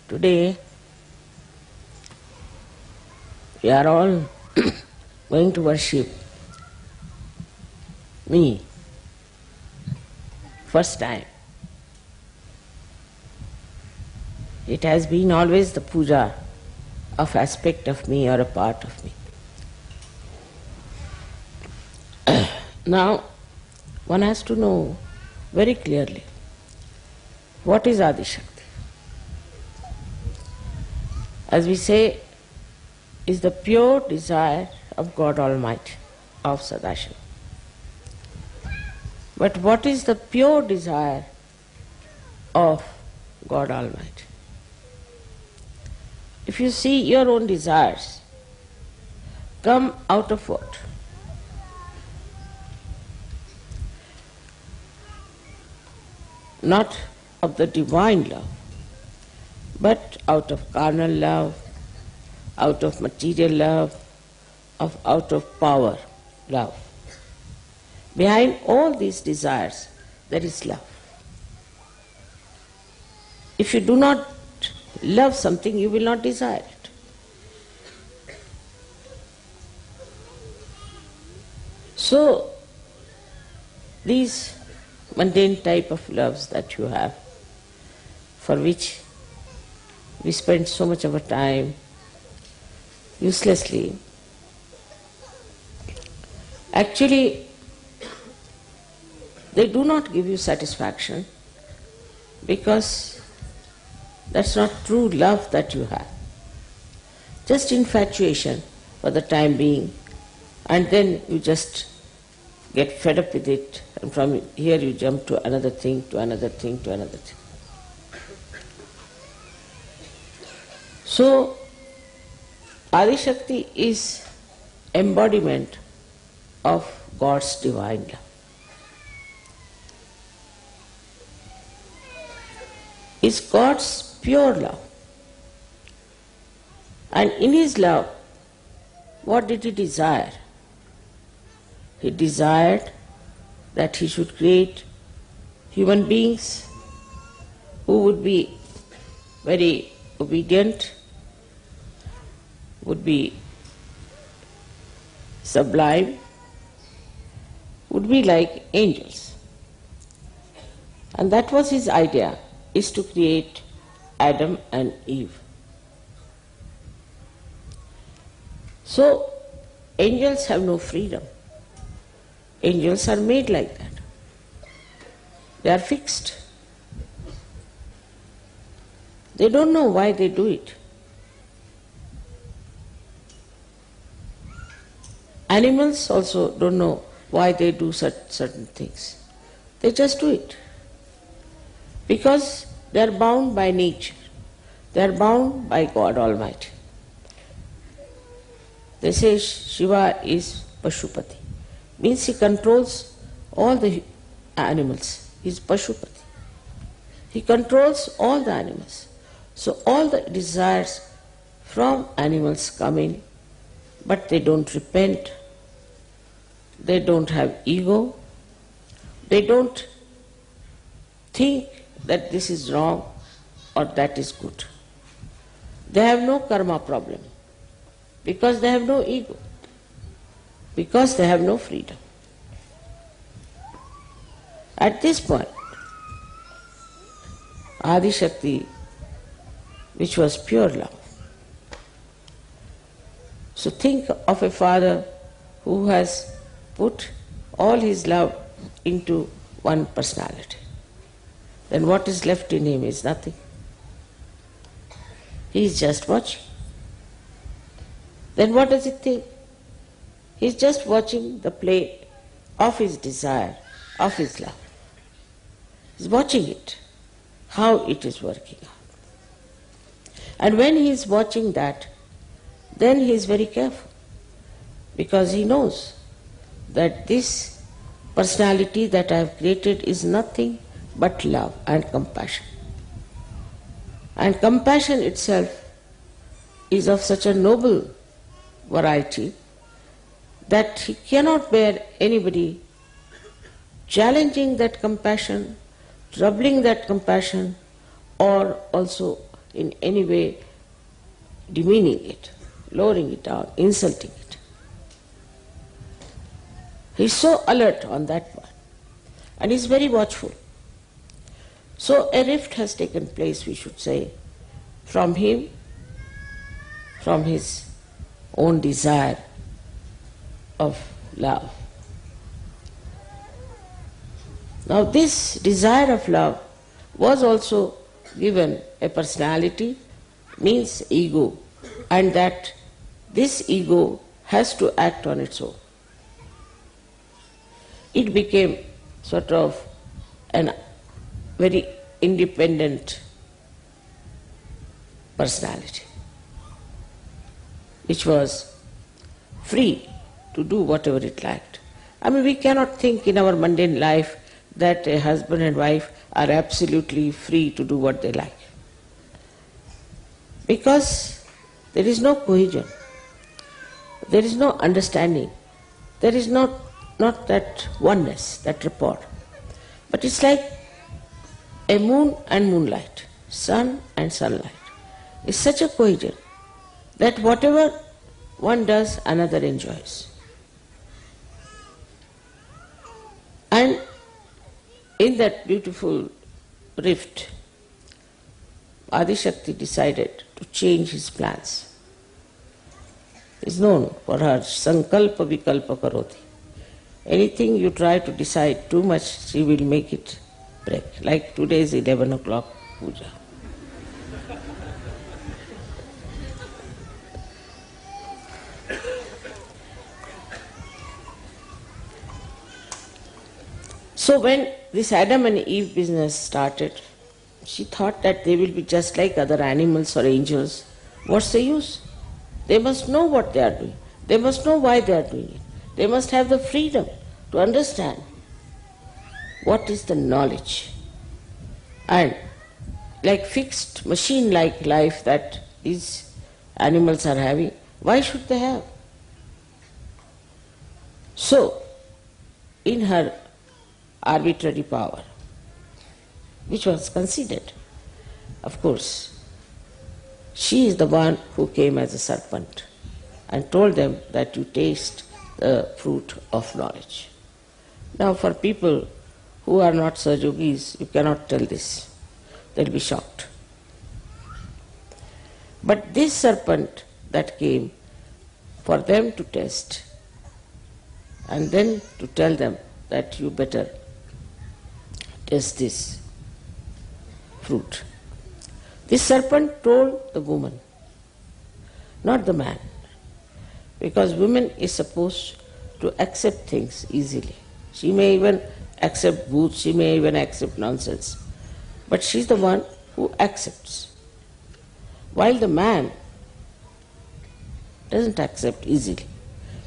Today we are all going to worship me, first time. It has been always the puja of aspect of me or a part of me. Now, one has to know very clearly what is Adi Shakti. As we say, is the pure desire of God Almighty, of Sadashiva. But what is the pure desire of God Almighty? If you see your own desires come out of what? Not of the divine love, but out of carnal love, out of material love, out of power love. Behind all these desires, there is love. If you do not love something, you will not desire it. So, these mundane type of loves that you have, for which we spend so much of our time uselessly, actually they do not give you satisfaction, because that's not true love that you have. Just infatuation for the time being, and then you just get fed up with it, and from here you jump to another thing, to another thing, to another thing. So, Adi Shakti is embodiment of God's divine love. Is God's pure love. And in His love, what did He desire? He desired that He should create human beings who would be very obedient, would be sublime, would be like angels. And that was His idea, is to create Adam and Eve. So, angels have no freedom. Angels are made like that. They are fixed. They don't know why they do it. Animals also don't know why they do certain things. They just do it. Because they are bound by nature. They are bound by God Almighty. They say Shiva is Pashupati. Means he controls all the animals. He is Pashupati. He controls all the animals. So all the desires from animals come in, but they don't repent. They don't have ego. They don't think that this is wrong or that is good. They have no karma problem, because they have no ego, because they have no freedom. At this point, Adi Shakti, which was pure love. So think of a father who has put all his love into one personality. Then what is left in him is nothing. He is just watching. Then what does he think? He is just watching the play of his desire, of his love. He is watching it, how it is working out. And when he is watching that, then he is very careful, because he knows that this personality that I have created is nothing but love and compassion. And compassion itself is of such a noble variety that he cannot bear anybody challenging that compassion, troubling that compassion, or also in any way demeaning it, lowering it down, insulting it. He's so alert on that one, and he's very watchful. So a rift has taken place, we should say, from him, from his own desire of love. Now this desire of love was also given a personality, means ego, and that this ego has to act on its own. It became sort of a very independent personality, which was free to do whatever it liked. I mean, we cannot think in our mundane life that a husband and wife are absolutely free to do what they like, because there is no cohesion, there is no understanding, there is not that oneness, that rapport. But it's like a moon and moonlight, sun and sunlight. It's such a cohesion that whatever one does, another enjoys. And in that beautiful rift, Adishakti decided to change his plans. It's known for her sankalpa vikalpa karoti. Anything you try to decide too much, she will make it break. Like today's 11 o'clock puja. So when this Adam and Eve business started, she thought that they will be just like other animals or angels. What's the use? They must know what they are doing. They must know why they are doing it. They must have the freedom to understand what is the knowledge. And like fixed machine-like life that these animals are having, why should they have? So, in her arbitrary power, which was considered, of course, she is the one who came as a serpent and told them that you taste the fruit of knowledge. Now for people who are not Sahajogis, you cannot tell this. They'll be shocked. But this serpent that came for them to test and then to tell them that you better taste this fruit. This serpent told the woman, not the man, because woman is supposed to accept things easily. She may even accept booths, she may even accept nonsense, but she's the one who accepts. While the man doesn't accept easily.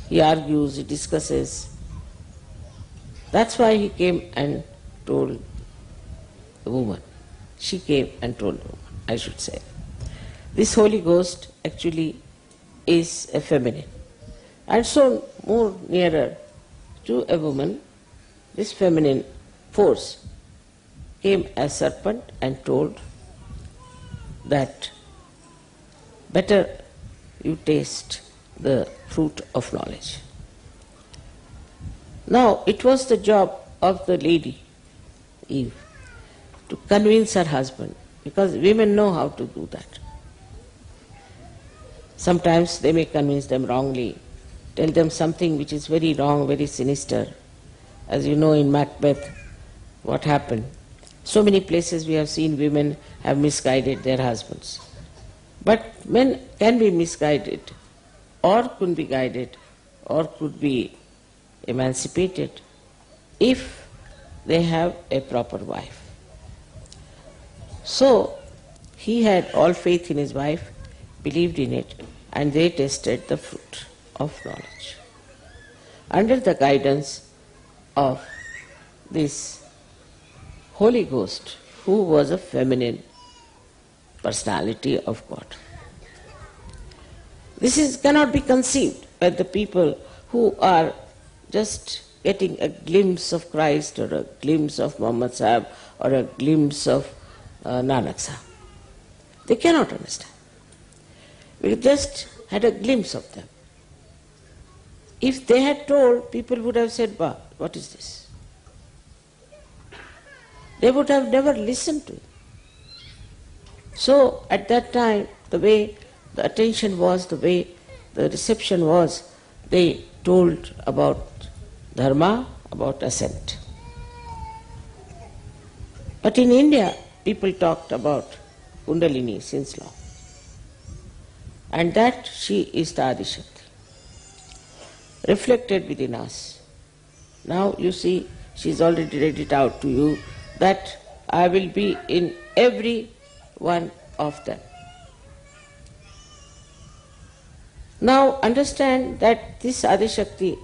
He argues, he discusses. That's why he came and told the woman. She came and told the woman, I should say. This Holy Ghost actually is a feminine. And so more nearer to a woman, this feminine force came as serpent and told that better you taste the fruit of knowledge. Now it was the job of the lady, Eve, to convince her husband, because women know how to do that. Sometimes they may convince them wrongly, tell them something which is very wrong, very sinister. As you know in Macbeth, what happened. So many places we have seen women have misguided their husbands. But men can be misguided, or could be guided, or could be emancipated if they have a proper wife. So he had all faith in his wife, believed in it, and they tasted the fruit of knowledge under the guidance of this Holy Ghost, who was a feminine personality of God. This cannot be conceived by the people who are just getting a glimpse of Christ, or a glimpse of Muhammad Sahib, or a glimpse of Nanak Sahib. They cannot understand. We just had a glimpse of them. If they had told, people would have said, "Bah, what is this?" They would have never listened to it. So at that time, the way the attention was, the way the reception was, they told about dharma, about ascent. But in India, people talked about Kundalini since long. And that she is the Adishakti, reflected within us. Now you see, she is already read it out to you that I will be in every one of them. Now understand that this Adishakti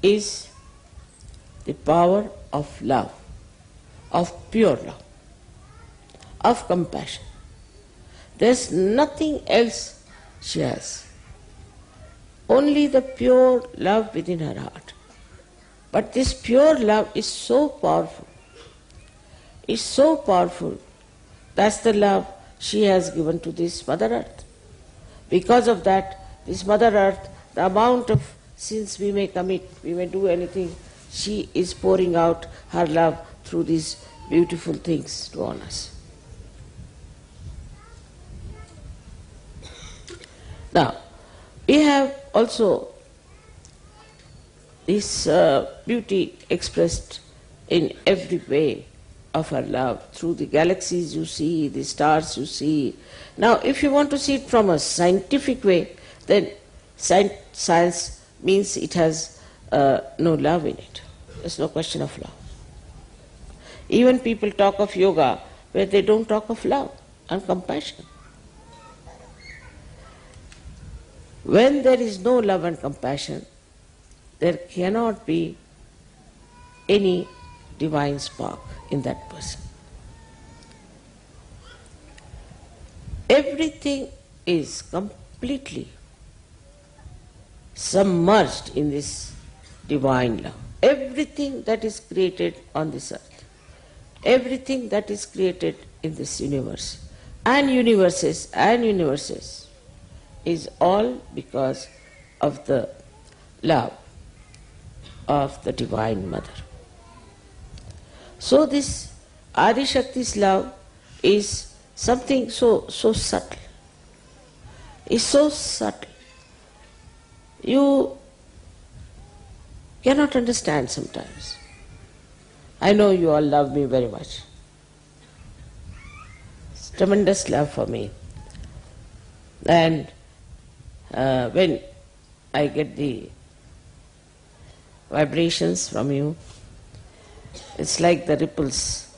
is the power of love, of pure love, of compassion. There's nothing else she has. Only the pure love within her heart. But this pure love is so powerful. It's so powerful. That's the love she has given to this Mother Earth. Because of that, this Mother Earth, the amount of sins we may commit, we may do anything, she is pouring out her love through these beautiful things to on us. Now, we have also this beauty expressed in every way of her love, through the galaxies you see, the stars you see. Now, if you want to see it from a scientific way, then science means it has no love in it. There's no question of love. Even people talk of yoga where they don't talk of love and compassion. When there is no love and compassion, there cannot be any divine spark in that person. Everything is completely submerged in this divine love. Everything that is created on this earth, everything that is created in this universe, and universes, is all because of the love of the Divine Mother. So this Adi Shakti's love is something so subtle. It's so subtle. You cannot understand sometimes. I know you all love me very much. It's tremendous love for me. And when I get the vibrations from you, it's like the ripples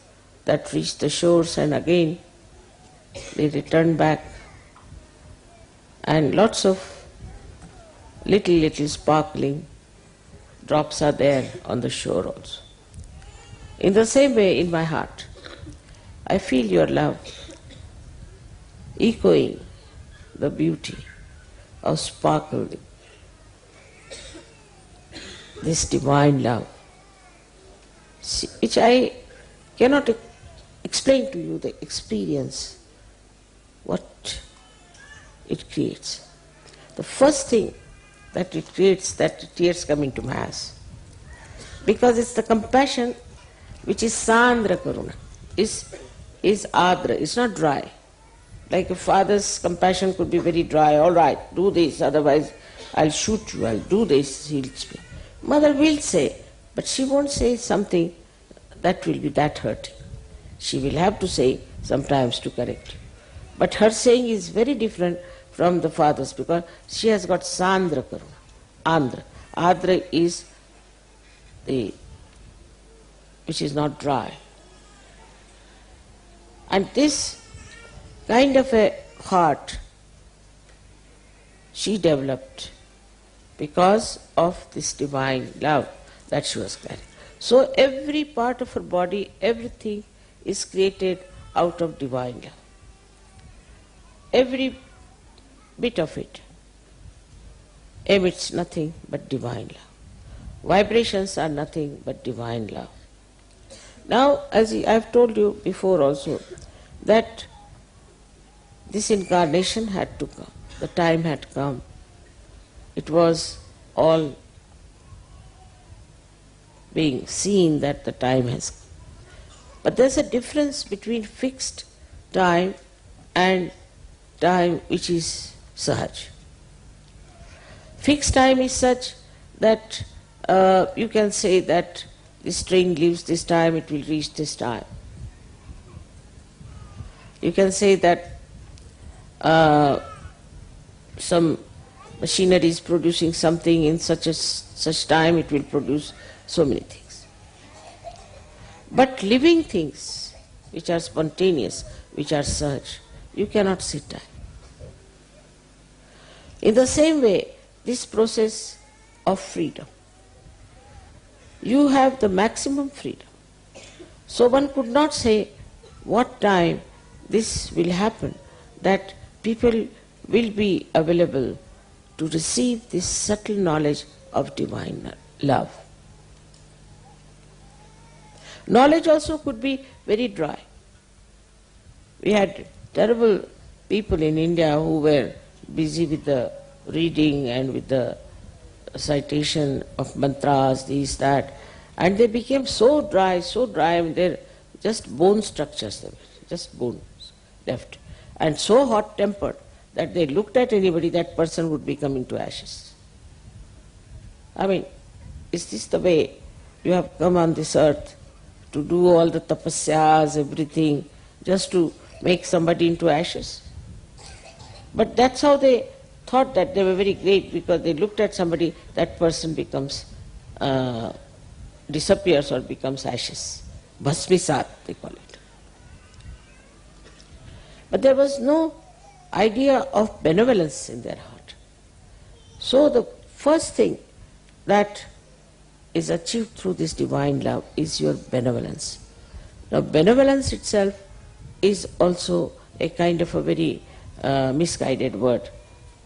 that reach the shores and again they return back, and lots of little sparkling drops are there on the shore also. In the same way, in my heart, I feel your love echoing the beauty of sparkling, this divine love, which I cannot explain to you the experience, what it creates. The first thing that it creates, that tears come into my eyes, because it's the compassion which is Sandra Karuna, is Adra, it's not dry. Like a father's compassion could be very dry. All right, do this, otherwise I'll shoot you, I'll do this, he'll speak. Mother will say, but she won't say something that will be that hurting. She will have to say sometimes to correct you. But her saying is very different from the father's, because she has got Sandra Karuna, Andra. Adra is the which is not dry. And this kind of a heart she developed because of this divine love that she was carrying. So every part of her body, everything is created out of divine love. Every bit of it emits nothing but divine love. Vibrations are nothing but divine love. Now, as I have told you before also, that this incarnation had to come. The time had come. It was all being seen that the time has come. But there's a difference between fixed time and time which is sahaj. Fixed time is such that you can say that this train leaves this time, it will reach this time. You can say that some machinery is producing something in such time, it will produce so many things. But living things which are spontaneous, which are sahaj, you cannot see time. In the same way, this process of freedom, you have the maximum freedom. So one could not say what time this will happen, that people will be available to receive this subtle knowledge of divine love. Knowledge also could be very dry. We had terrible people in India who were busy with the reading and with the citation of mantras, these, that, and they became so dry, I mean, they're just bone structures, just bones left, and so hot-tempered that they looked at anybody, that person would become into ashes. I mean, is this the way you have come on this earth to do all the tapasyas, everything, just to make somebody into ashes? But that's how they thought that they were very great, because they looked at somebody, that person becomes, disappears or becomes ashes. Bhasmisat, they call it. But there was no idea of benevolence in their heart. So the first thing that is achieved through this divine love is your benevolence. Now benevolence itself is also a kind of a very misguided word.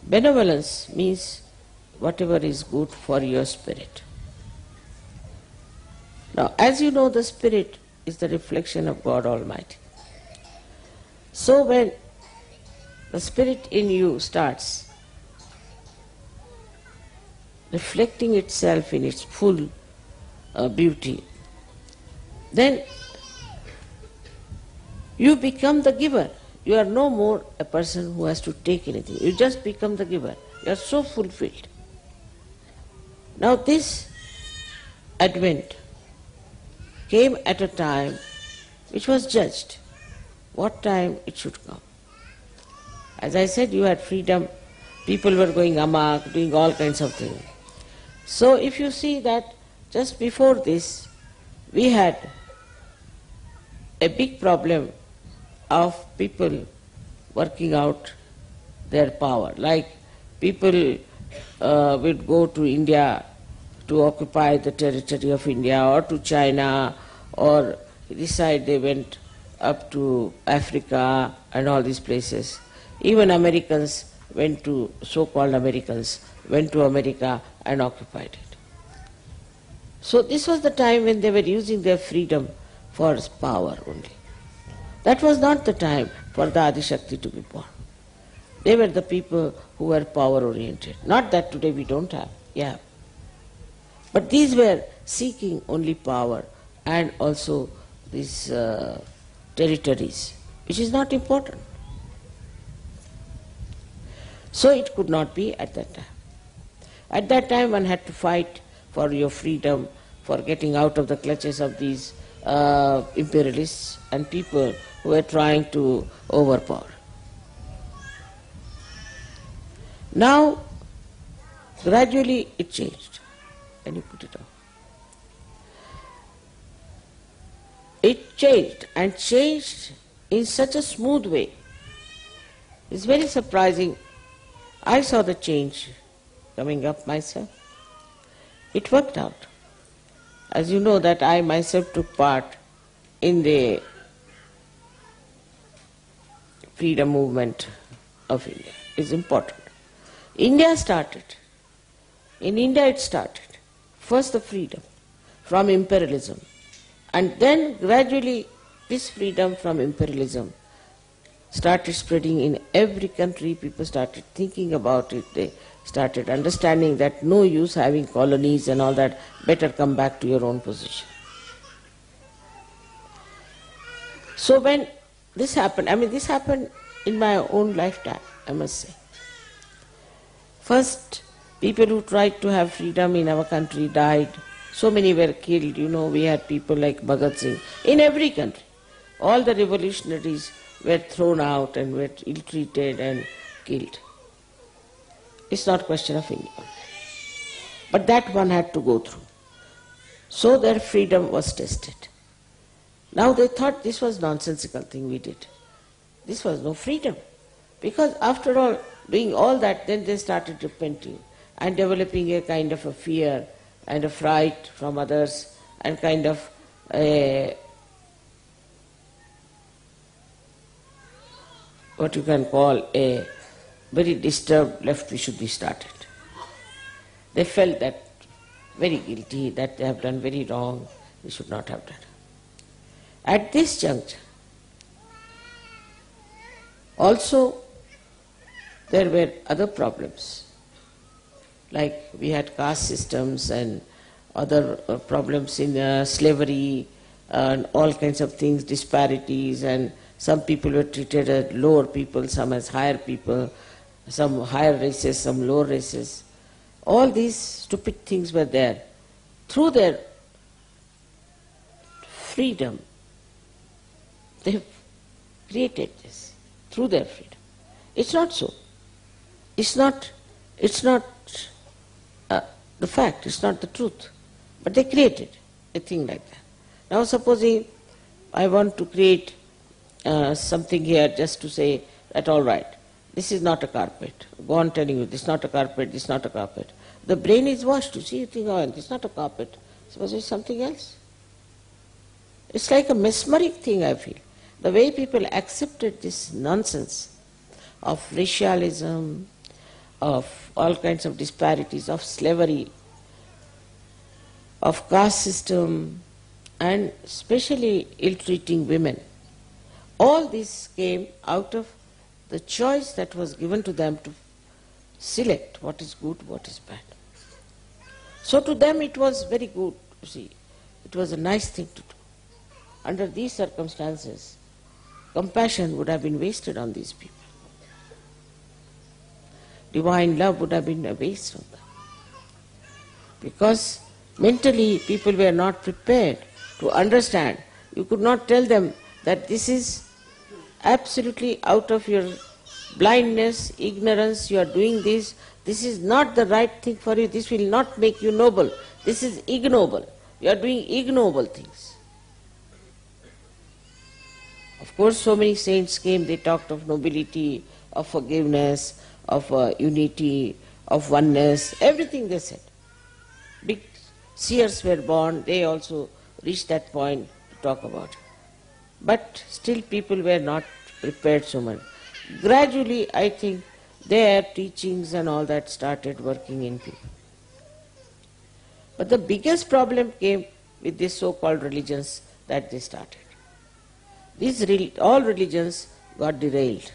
Benevolence means whatever is good for your spirit. Now, as you know, the spirit is the reflection of God Almighty. So when the spirit in you starts reflecting itself in its full beauty, then you become the giver. You are no more a person who has to take anything. You just become the giver. You are so fulfilled. Now this advent came at a time which was judged, what time it should come. As I said, you had freedom, people were going amok, doing all kinds of things. So if you see that just before this, we had a big problem of people working out their power. Like people would go to India to occupy the territory of India, or to China, or this side they went up to Africa and all these places. Even Americans went to, so-called Americans, went to America and occupied it. So this was the time when they were using their freedom for power only. That was not the time for the Adi Shakti to be born. They were the people who were power-oriented. Not that today we don't have, yeah. But these were seeking only power and also these territories, which is not important. So it could not be at that time. At that time one had to fight for your freedom, for getting out of the clutches of these imperialists and people who were trying to overpower. Now, gradually it changed. Can you put it on? It changed, and changed in such a smooth way. It's very surprising. I saw the change coming up myself. It worked out. As you know that I myself took part in the freedom movement of India. It's important. India started. In India it started. First the freedom from imperialism, and then gradually this freedom from imperialism started spreading in every country. People started thinking about it. They started understanding that no use having colonies and all that, better come back to your own position. So when this happened, this happened in my own lifetime, I must say. First, people who tried to have freedom in our country died. So many were killed. We had people like Bhagat Singh. In every country, all the revolutionaries were thrown out and were ill-treated and killed. It's not a question of India. But that one had to go through. So their freedom was tested. Now they thought this was nonsensical thing we did. This was no freedom. Because after all, doing all that, then they started repenting and developing a kind of a fear and a fright from others and kind of what you can call a very disturbed left we should be started. They felt that very guilty, that they have done very wrong, they should not have done. At this juncture, also there were other problems, like we had caste systems and other problems in slavery and all kinds of things, disparities, and some people were treated as lower people, some as higher people, some higher races, some lower races. All these stupid things were there. Through their freedom, they created this, through their freedom. It's not so. It's not the fact, it's not the truth. But they created a thing like that. Now supposing I want to create something here just to say that all right, this is not a carpet. Go on telling you, this is not a carpet, this is not a carpet. The brain is washed, you see, you think, oh, this is not a carpet. Suppose it's something else. It's like a mesmeric thing, I feel. The way people accepted this nonsense of racialism, of all kinds of disparities, of slavery, of caste system, and especially ill-treating women. All this came out of the choice that was given to them to select what is good, what is bad. So to them it was very good, you see. It was a nice thing to do. Under these circumstances, compassion would have been wasted on these people. Divine love would have been a waste on them. Because mentally people were not prepared to understand. You could not tell them that this is absolutely out of your blindness, ignorance, you are doing this. This is not the right thing for you. This will not make you noble. This is ignoble. You are doing ignoble things. Of course, so many saints came, they talked of nobility, of forgiveness, of unity, of oneness, everything they said. Big seers were born, they also reached that point to talk about it. But still people were not prepared so much. Gradually, I think, their teachings and all that started working in people. But the biggest problem came with these so-called religions that they started. All religions got derailed.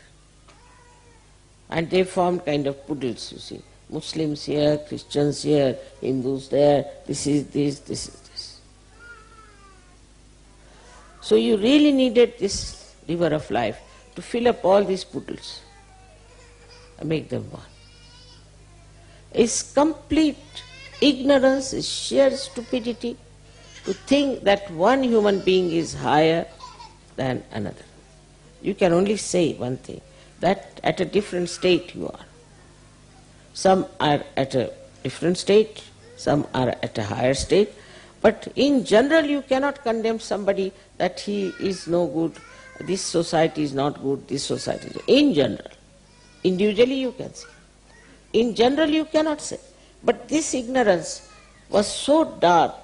And they formed kind of poodles, you see. Muslims here, Christians here, Hindus there, this is this, this is this. So you really needed this river of life to fill up all these poodles and make them one. It's complete ignorance, it's sheer stupidity to think that one human being is higher than another. You can only say one thing, that at a different state you are. Some are at a different state, some are at a higher state, but in general you cannot condemn somebody that he is no good, this society is not good, this society is good. In general. Individually you can say. In general you cannot say. But this ignorance was so dark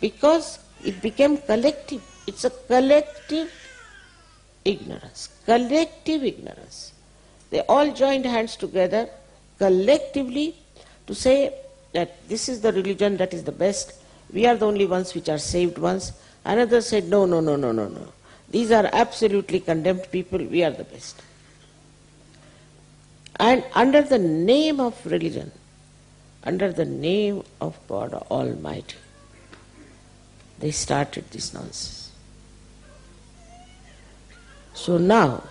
because it became collective. It's a collective ignorance. Collective ignorance. They all joined hands together collectively to say that this is the religion that is the best. We are the only ones which are saved ones. Another said, no. These are absolutely condemned people. We are the best. And under the name of religion, under the name of God Almighty, they started this nonsense. So now,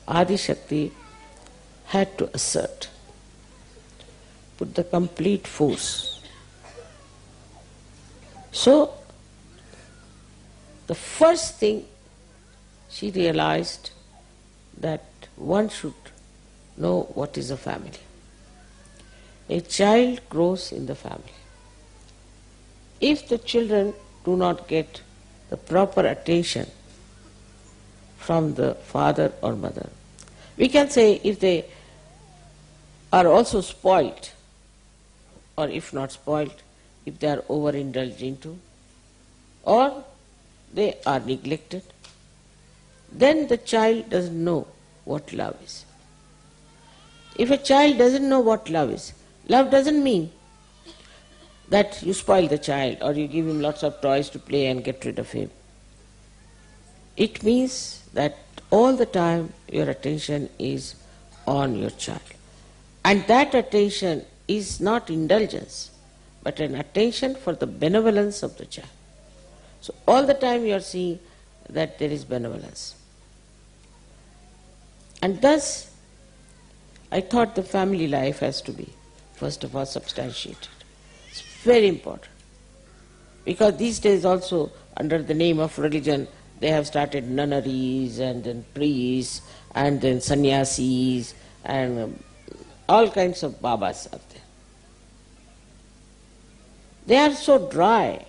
Adi Shakti had to assert, put the complete force. So, the first thing she realized that one should know what is a family. A child grows in the family. If the children do not get the proper attention from the father or mother, we can say if they are also spoiled, or if not spoiled, if they are overindulged into, or they are neglected, then the child doesn't know what love is. If a child doesn't know what love is, love doesn't mean that you spoil the child or you give him lots of toys to play and get rid of him. It means that all the time your attention is on your child. And that attention is not indulgence, but an attention for the benevolence of the child. So all the time you are seeing that there is benevolence. And thus, I thought the family life has to be, first of all, substantiated. It's very important. Because these days also, under the name of religion, they have started nunneries and then priests and then sannyasis and all kinds of babas are there. They are so dry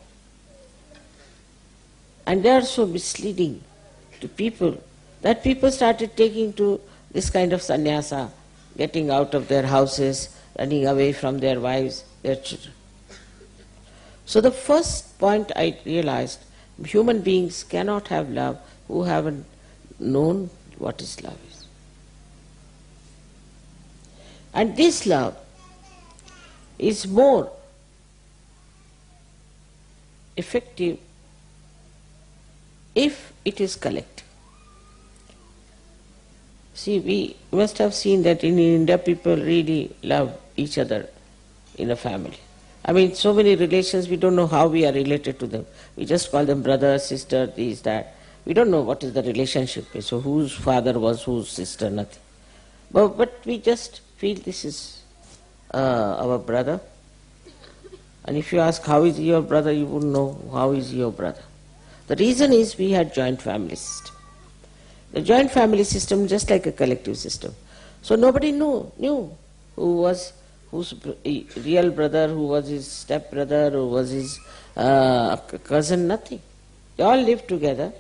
and they are so misleading to people that people started taking to this kind of sannyasa, getting out of their houses, running away from their wives, their children. So the first point I realized, human beings cannot have love who haven't known what is love is. And this love is more effective if it is collective. See, we must have seen that in India people really love each other in a family. I mean, so many relations, we don't know how we are related to them. We just call them brother, sister, this, that. We don't know what is the relationship. So whose father was whose sister, nothing. But we just feel this is our brother. And if you ask how is he your brother, you wouldn't know how is he your brother. The reason is we had joint family system. The joint family system just like a collective system. So nobody knew who was whose real brother, who was his stepbrother, who was his cousin, nothing. They all lived together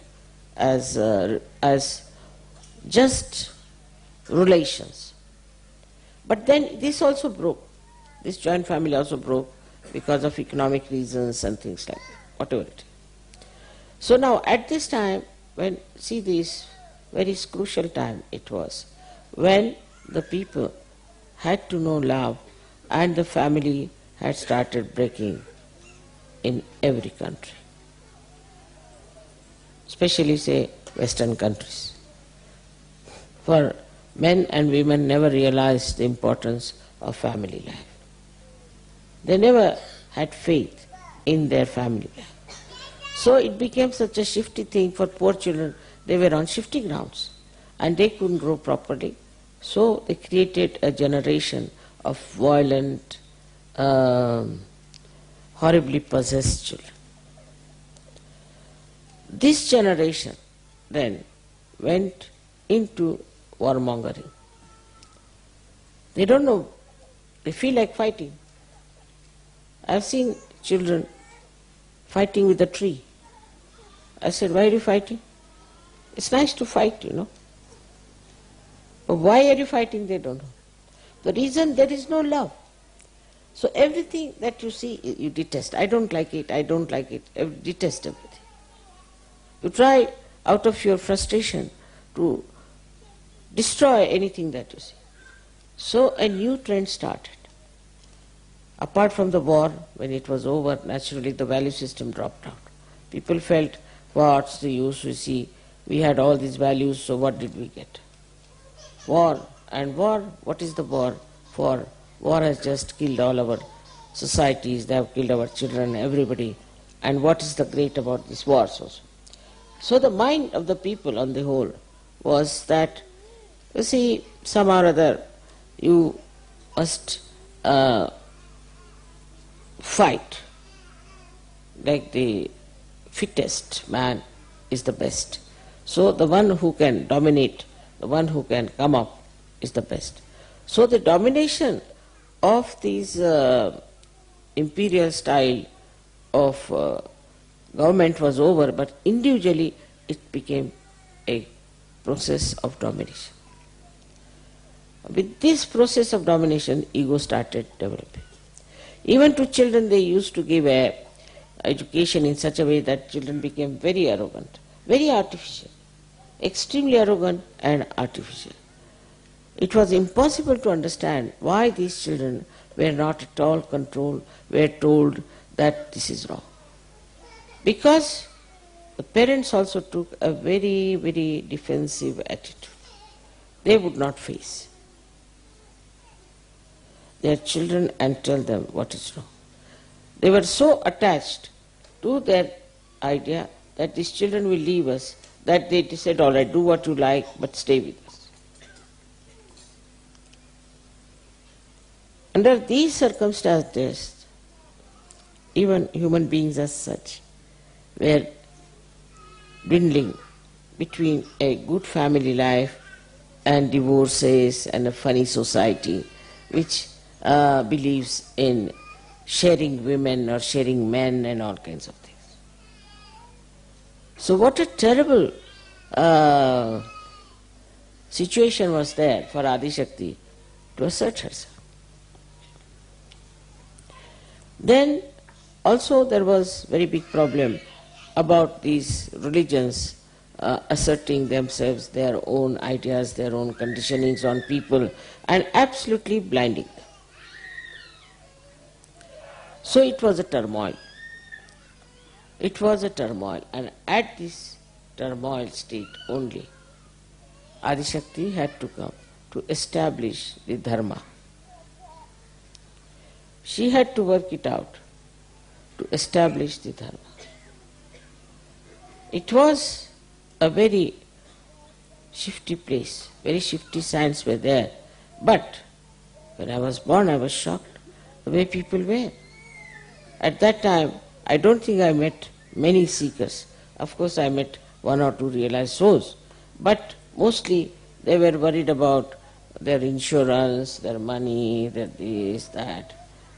as just relations. But then this also broke. This joint family also broke because of economic reasons and things like that, whatever it is. So now at this time, when, see this very crucial time it was, when the people had to know love and the family had started breaking in every country, especially say Western countries. For men and women never realized the importance of family life. They never had faith in their family life. So it became such a shifty thing for poor children. They were on shifty grounds and they couldn't grow properly. So they created a generation of violent, horribly possessed children. This generation then went into warmongering. They don't know, they feel like fighting. I've seen children fighting with a tree. I said, why are you fighting? It's nice to fight, But why are you fighting? They don't know. The reason, there is no love. So everything that you see, you detest. I don't like it, I don't like it. Detest everything. You try out of your frustration to destroy anything that you see. So a new trend started. Apart from the war, when it was over, naturally the value system dropped out. People felt, what's the use? We see, we had all these values, so what did we get? War And war, what is the war for? War has just killed all our societies, they have killed our children, everybody. And what is the great about these wars also? So the mind of the people on the whole was that, you see, somehow or other you must fight, like the fittest man is the best. So the one who can dominate, the one who can come up is the best. So the domination of these imperial style of government was over, but individually it became a process of domination. With this process of domination, ego started developing. Even to children they used to give a education in such a way that children became very arrogant, very artificial, extremely arrogant and artificial. It was impossible to understand why these children were not at all controlled, were told that this is wrong. Because the parents also took a very, very defensive attitude. They would not face their children and tell them what is wrong. They were so attached to their idea that these children will leave us, that they said, all right, do what you like, but stay with us. Under these circumstances, even human beings as such were dwindling between a good family life and divorces and a funny society which believes in sharing women or sharing men and all kinds of things. So what a terrible situation was there for Adi Shakti to assert herself. Then also there was very big problem about these religions asserting themselves, their own ideas, their own conditionings on people, and absolutely blinding them. So it was a turmoil. It was a turmoil, and at this turmoil state only, Adi Shakti had to come to establish the dharma. She had to work it out to establish the dharma. It was a very shifty place, very shifty signs were there. But when I was born, I was shocked the way people were. At that time, I don't think I met many seekers. Of course, I met one or two realized souls, but mostly they were worried about their insurance, their money, their this, that.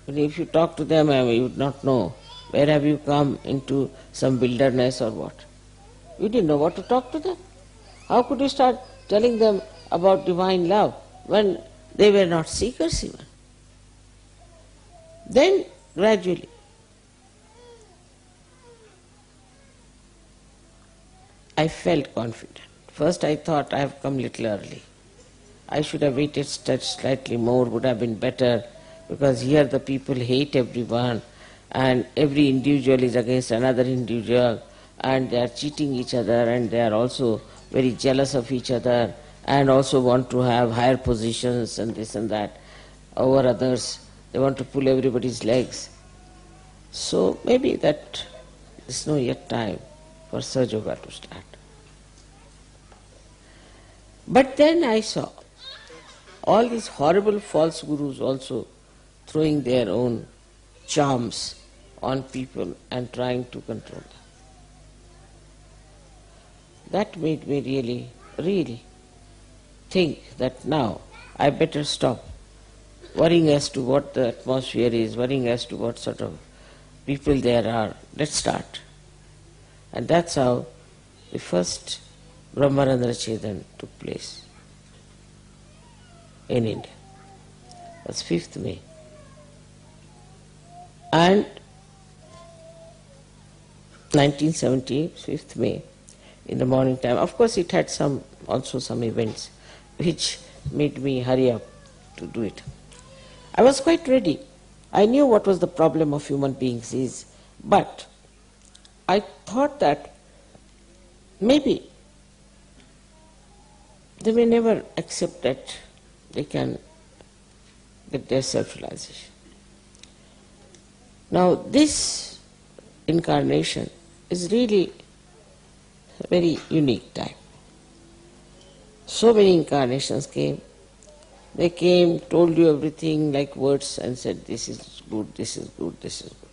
But if you talk to them, you would not know. Where have you come into some wilderness or what? You didn't know what to talk to them. How could you start telling them about divine love when they were not seekers even? Then gradually, I felt confident. First I thought I have come little early. I should have waited slightly more, would have been better, because here the people hate everyone and every individual is against another individual and they are cheating each other and they are also very jealous of each other and also want to have higher positions and this and that over others. They want to pull everybody's legs. So maybe that is no yet time for Sahaja Yoga to start. But then I saw all these horrible false gurus also throwing their own charms on people and trying to control them. That made me really think that now I better stop worrying as to what the atmosphere is, worrying as to what sort of people there are. Let's start. And that's how the first Brahmarandra Chetan took place in India. It was 5th May. And 1978, 5th May, in the morning time. Of course it had also some events which made me hurry up to do it. I was quite ready. I knew what was the problem of human beings is, but I thought that maybe they may never accept that they can get their self-realization. Now this incarnation is really a very unique type. So many incarnations came. They came, told you everything like words and said, this is good, this is good, this is good.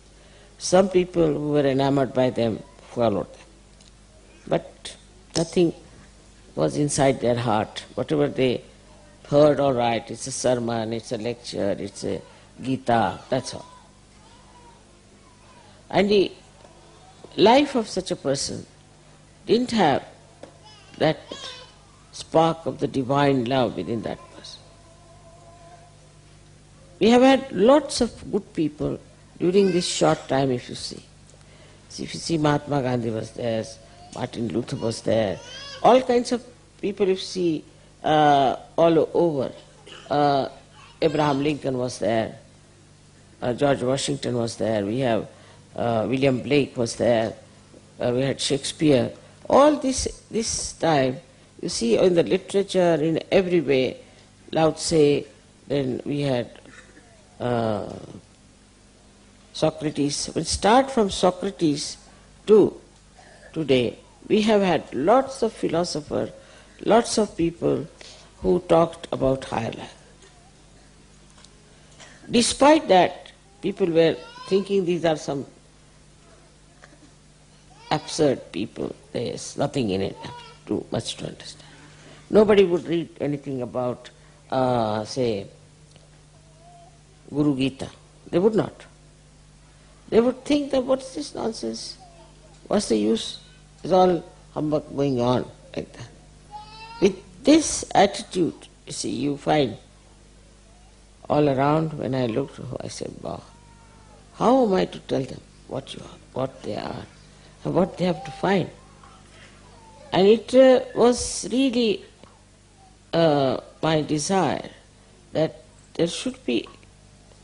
Some people who were enamored by them followed them. But nothing was inside their heart. Whatever they heard, all right, it's a sermon, it's a lecture, it's a Gita, that's all. And the life of such a person didn't have that spark of the divine love within that person. We have had lots of good people during this short time, if you see. If you see, Mahatma Gandhi was there, Martin Luther was there, all kinds of people you see all over. Abraham Lincoln was there, George Washington was there, we have William Blake was there, we had Shakespeare. All this time, you see in the literature, in every way, Lao Tse, then we had Socrates. We'll start from Socrates to today. We have had lots of philosophers, lots of people who talked about higher life. Despite that, people were thinking these are some absurd people. There's nothing in it, too much to understand. Nobody would read anything about, say, Guru Gita. They would not. They would think that what's this nonsense? What's the use? It's all humbug going on like that. With this attitude, you see, you find all around. When I looked, I said, wow, how am I to tell them what they are, and what they have to find? And it was really my desire that there should be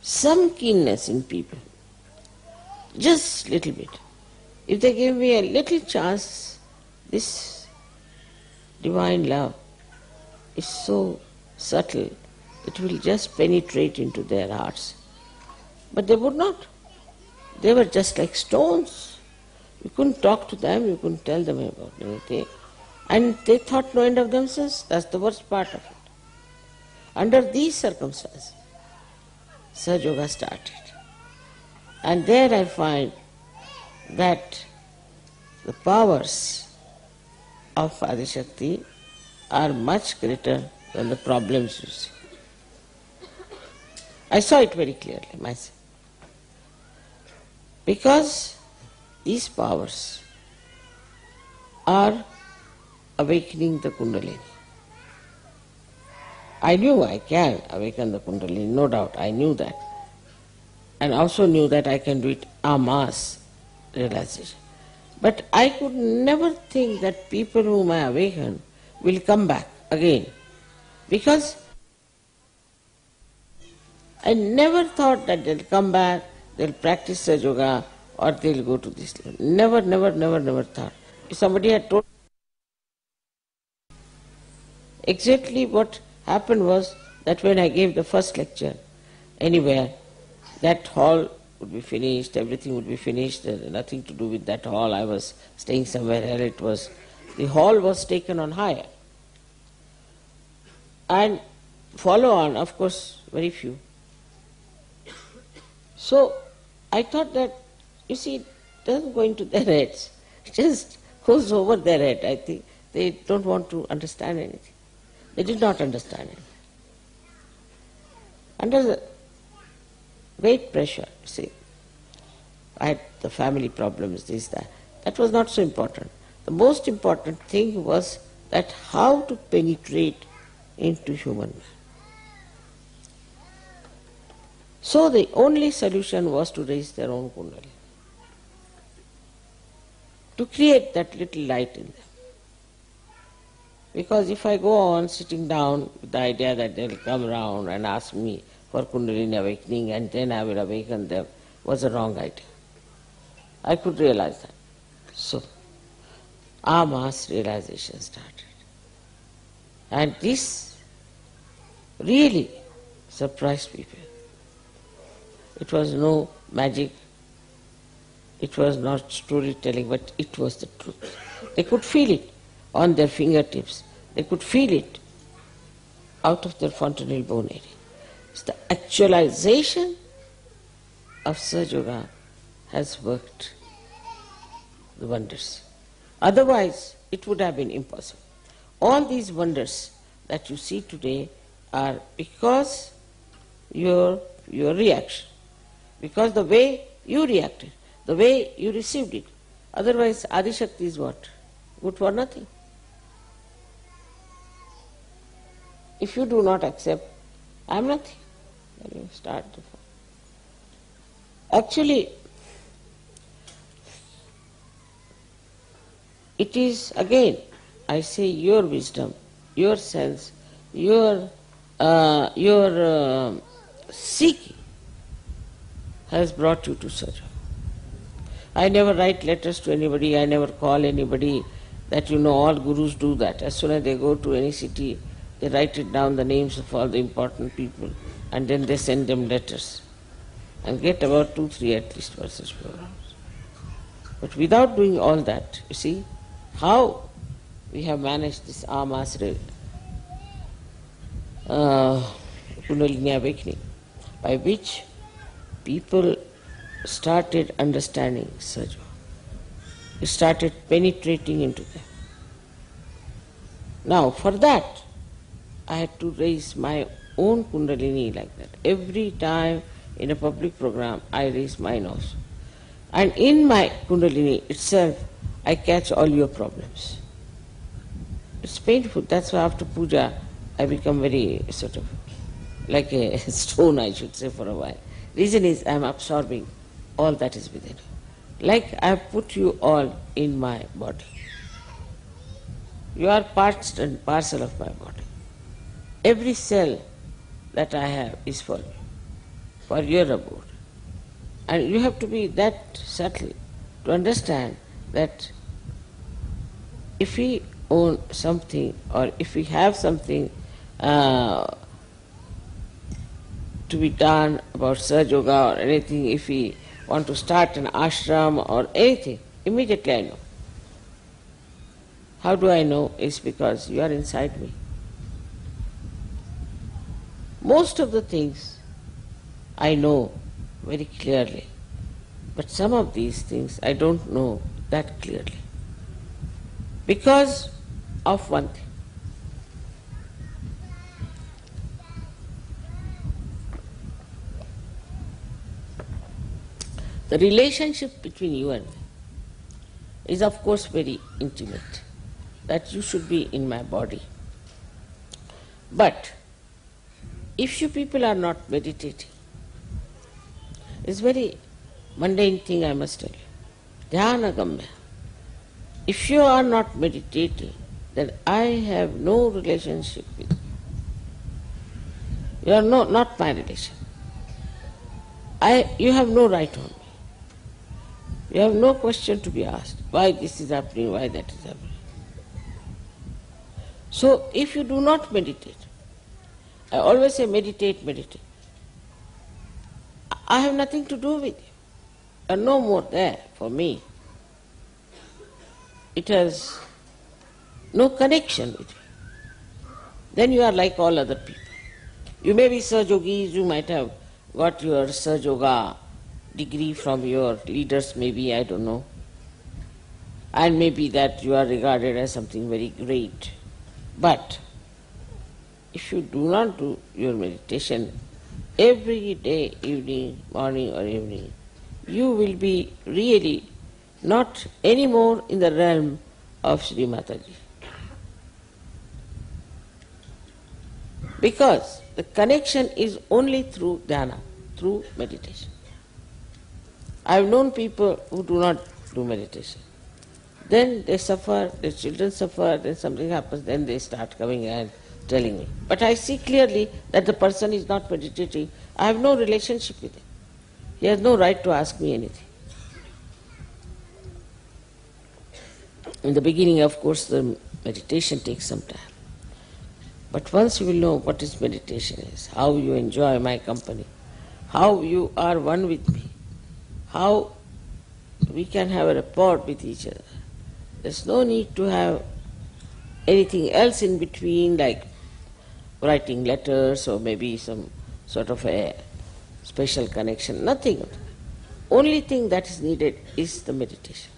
some keenness in people, just little bit. If they give me a little chance, this divine love is so subtle, it will just penetrate into their hearts. But they would not. They were just like stones. You couldn't talk to them, you couldn't tell them about anything. And they thought no end of themselves. That's the worst part of it. Under these circumstances, Sahaja Yoga started. And there I find that the powers of Adishakti are much greater than the problems you see. I saw it very clearly myself. Because these powers are awakening the Kundalini. I knew I can awaken the Kundalini, no doubt, I knew that. And also knew that I can do it en masse realization. But I could never think that people whom I awaken will come back again. Because I never thought that they'll come back, they'll practice Sahaja Yoga, or they'll go to this level. Never thought. If somebody had told exactly what happened was that when I gave the first lecture anywhere, that hall would be finished, everything would be finished, nothing to do with that hall. I was staying somewhere else. The hall was taken on hire. And follow on, of course, very few. So I thought that, you see, it doesn't go into their heads. It just goes over their head. I think they don't want to understand anything. They did not understand it. Under the great pressure, see, I had the family problems, this, that. That was not so important. The most important thing was that how to penetrate into human man. So the only solution was to raise their own Kundalini, to create that little light in them. Because if I go on sitting down with the idea that they'll come around and ask me for Kundalini awakening and then I will awaken them, was a wrong idea. I could realize that. So, our mass realization started. And this really surprised people. It was no magic, it was not storytelling, but it was the truth. They could feel it on their fingertips. They could feel it out of their fontanel bone area. It's the actualization of Sahaja Yoga has worked the wonders. Otherwise, it would have been impossible. All these wonders that you see today are because your reaction, because the way you reacted, the way you received it. Otherwise, Adi Shakti is what? Good for nothing. If you do not accept, I am nothing, then you start the fall. Actually, it is again, I say, your wisdom, your sense, your seeking has brought you to Sahaja. I never write letters to anybody, I never call anybody. That all gurus do that. As soon as they go to any city, they write it down, the names of all the important people, and then they send them letters and get about 2-3 at least for such programs. But without doing all that, you see how we have managed this Amasra Kundalini awakening, by which people started understanding Sahaja. It started penetrating into them. Now, for that, I had to raise my own Kundalini like that. Every time in a public program, I raise mine also. And in my Kundalini itself, I catch all your problems. It's painful. That's why after puja, I become very sort of like a stone, I should say, for a while. Reason is I am absorbing all that is within you. Like I have put you all in my body. You are part and parcel of my body. Every cell that I have is for you, for your abode. And you have to be that subtle to understand that if we own something or if we have something to be done about Sahaja Yoga or anything, if we want to start an ashram or anything, immediately I know. How do I know? It's because you are inside me. Most of the things I know very clearly, but some of these things I don't know that clearly. Because of one thing. The relationship between you and me is of course very intimate, that you should be in my body. But if you people are not meditating, it's very mundane thing I must tell you. Dhyanagamya. If you are not meditating, then I have no relationship with you. You are not my relation. You have no right on me. You have no question to be asked, why this is happening, why that is happening. So if you do not meditate, I always say meditate, meditate. I have nothing to do with you. You are no more there for me. It has no connection with you. Then you are like all other people. You may be Sahaja Yogis, you might have got your Sahaja Yoga degree from your leaders, maybe, I don't know. And maybe that you are regarded as something very great. But if you do not do your meditation every day, evening, morning or evening, you will be really not anymore in the realm of Sri Mataji. Because the connection is only through dhyana, through meditation. I have known people who do not do meditation. Then they suffer, their children suffer, then something happens, then they start coming and telling me. But I see clearly that the person is not meditating. I have no relationship with him. He has no right to ask me anything. In the beginning, of course, the meditation takes some time. But once you will know what is meditation is, how you enjoy my company, how you are one with me, how we can have a rapport with each other. There's no need to have anything else in between, like writing letters or maybe some sort of a special connection. Nothing. Only thing that is needed is the meditation.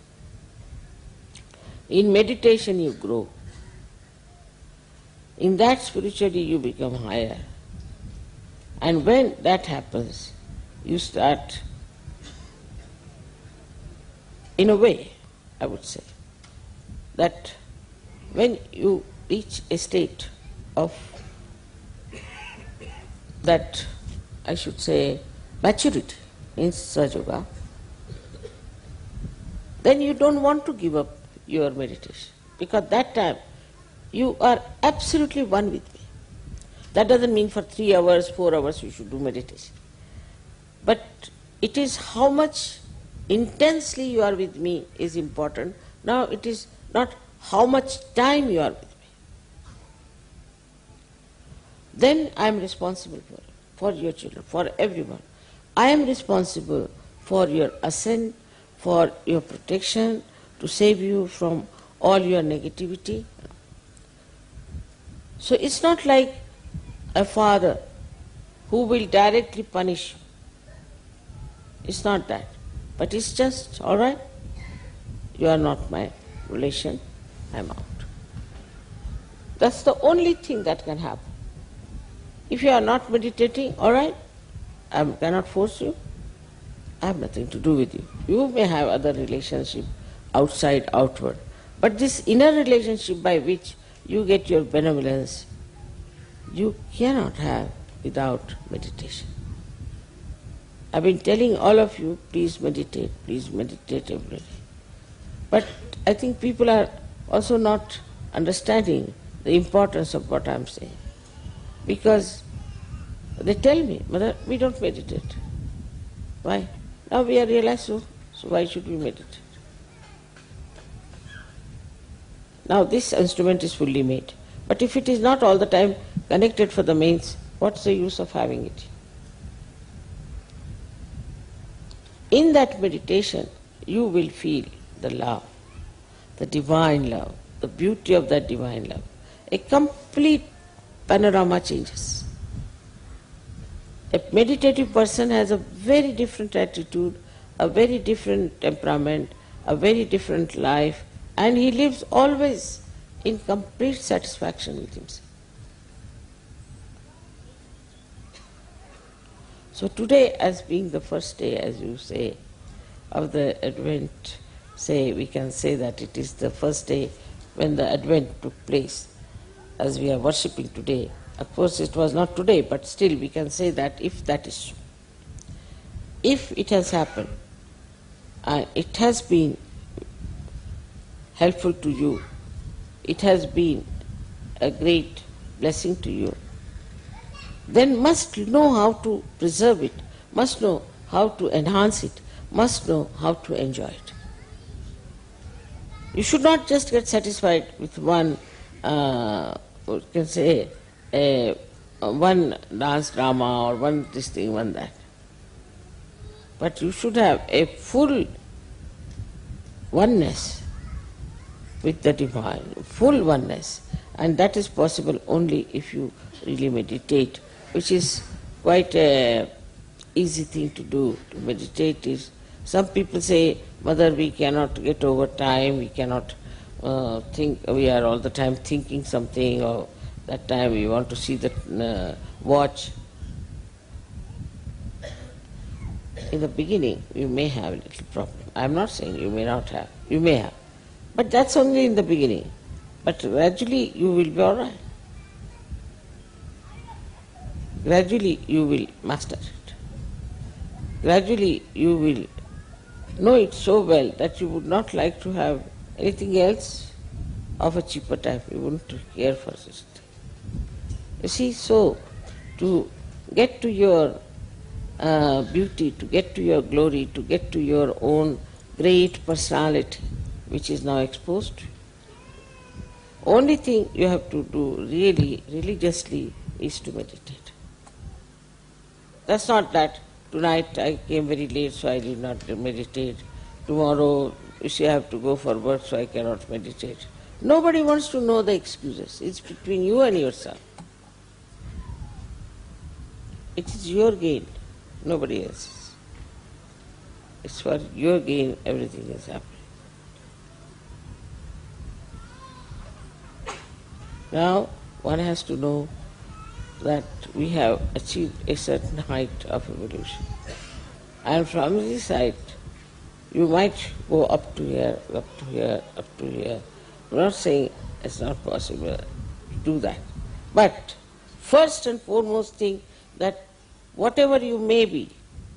In meditation you grow. In that spiritually you become higher. And when that happens, you start, in a way, I would say, that when you reach a state of that, I should say, maturity in Sahaja Yoga, then you don't want to give up your meditation, because that time you are absolutely one with me. That doesn't mean for 3 hours, 4 hours you should do meditation. But it is how much intensely you are with me is important. Now it is not how much time you are with me. Then I am responsible for your children, for everyone. I am responsible for your ascent, for your protection, to save you from all your negativity. So it's not like a father who will directly punish you. It's not that. But it's just, all right, you are not my relation, I'm out. That's the only thing that can happen. If you are not meditating, all right, I cannot force you. I have nothing to do with you. You may have other relationship outside, outward. But this inner relationship by which you get your benevolence, you cannot have without meditation. I've been telling all of you, please meditate every day. But I think people are also not understanding the importance of what I'm saying. Because they tell me, Mother, we don't meditate. Why? Now we are realized, so why should we meditate? Now this instrument is fully made. But if it is not all the time connected for the mains, what's the use of having it? In that meditation, you will feel the love, the divine love, the beauty of that divine love. A complete panorama changes. A meditative person has a very different attitude, a very different temperament, a very different life, and he lives always in complete satisfaction with himself. So today, as being the first day, as you say, of the Advent, we can say that it is the first day when the Advent took place, as we are worshipping today. Of course, it was not today, but still we can say that if that is so. If it has happened, it has been helpful to you, it has been a great blessing to you, then must know how to preserve it, must know how to enhance it, must know how to enjoy it. You should not just get satisfied with one, you can say, one dance drama or one this thing, one that. But you should have a full oneness with the divine, full oneness. And that is possible only if you really meditate, which is quite an easy thing to do. To meditate is, some people say, Mother, we cannot get over time, we cannot think, we are all the time thinking something, or that time we want to see the watch. In the beginning, you may have a little problem. I am not saying you may not have, you may have. But that's only in the beginning. But gradually you will be all right. Gradually you will master it. Gradually you will know it so well that you would not like to have anything else of a cheaper type. You wouldn't care for such a thing. You see, so to get to your beauty, to get to your glory, to get to your own great personality, which is now exposed to you, Only thing you have to do really, religiously, is to meditate. That's not that tonight I came very late so I did not meditate. Tomorrow you see I have to go for work so I cannot meditate. Nobody wants to know the excuses. It's between you and yourself. It is your gain, nobody else's. It's for your gain everything is happening. Now one has to know that we have achieved a certain height of evolution. And from this height, you might go up to here, up to here, up to here. I'm not saying it's not possible to do that. But first and foremost thing, that whatever you may be,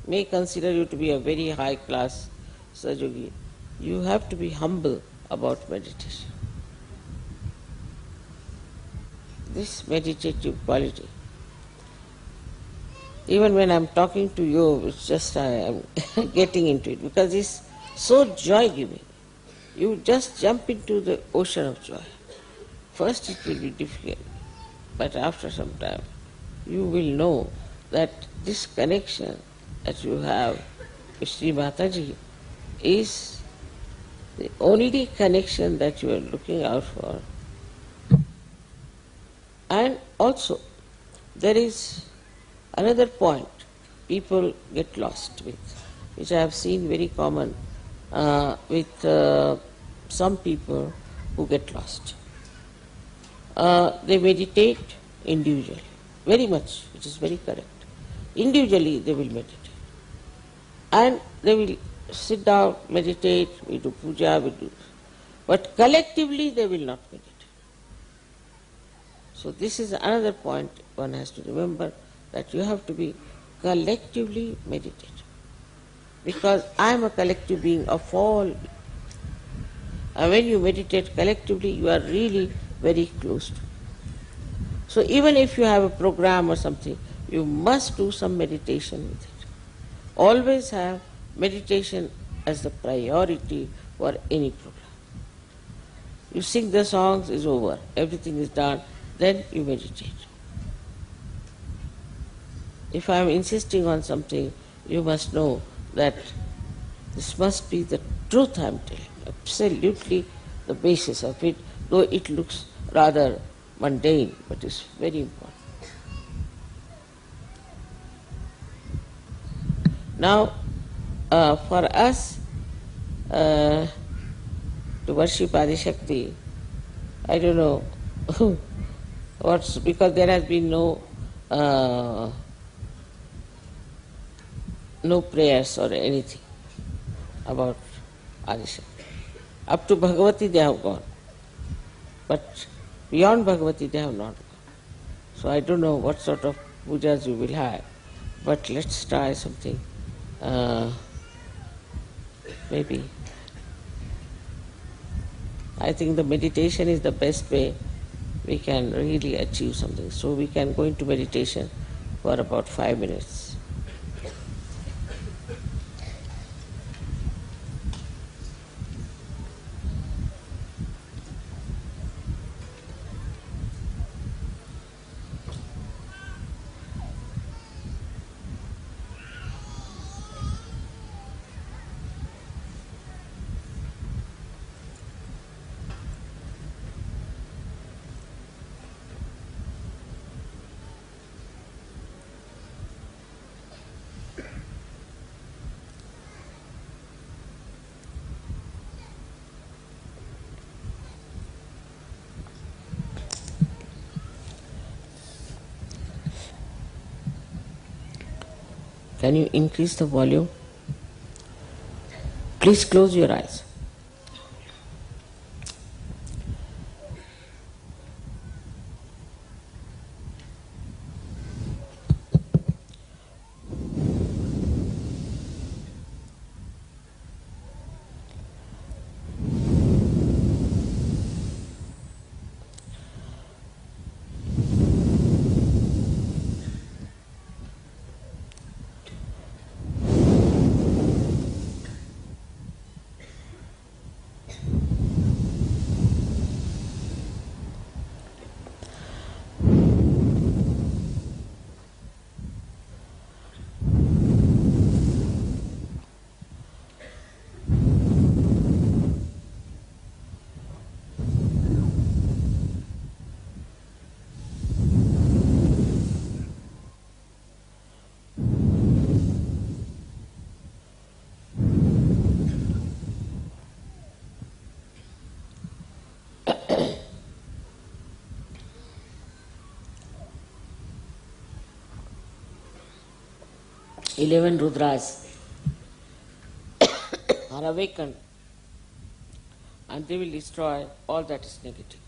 may consider you to be a very high class Sahaja, you have to be humble about meditation. This meditative quality. Even when I'm talking to you, it's just I am getting into it because it's so joy-giving. You just jump into the ocean of joy. First it will be difficult, but after some time you will know that this connection that you have with Sri Mataji is the only connection that you are looking out for. And also, there is another point people get lost with, which I have seen very common with some people who get lost. They meditate individually, very much, which is very correct. Individually they will meditate. And they will sit down, meditate, we do puja, we do. But collectively they will not meditate. So this is another point one has to remember, that you have to be collectively meditative. Because I am a collective being of all. And when you meditate collectively, you are really very close to it. So even if you have a program or something, you must do some meditation with it. Always have meditation as the priority for any program. You sing the songs, is over, everything is done, then you meditate. If I am insisting on something, you must know that this must be the truth I am telling, absolutely the basis of it, though it looks rather mundane, but it's very important. Now, for us to worship Adishakti, I don't know because there has been no prayers or anything about Adishakti. Up to Bhagavati they have gone, but beyond Bhagavati they have not gone. So I don't know what sort of pujas you will have, but let's try something. Maybe. I think the meditation is the best way we can really achieve something. So we can go into meditation for about 5 minutes. Can you increase the volume? Please close your eyes. 11 Rudras are awakened and they will destroy all that is negative.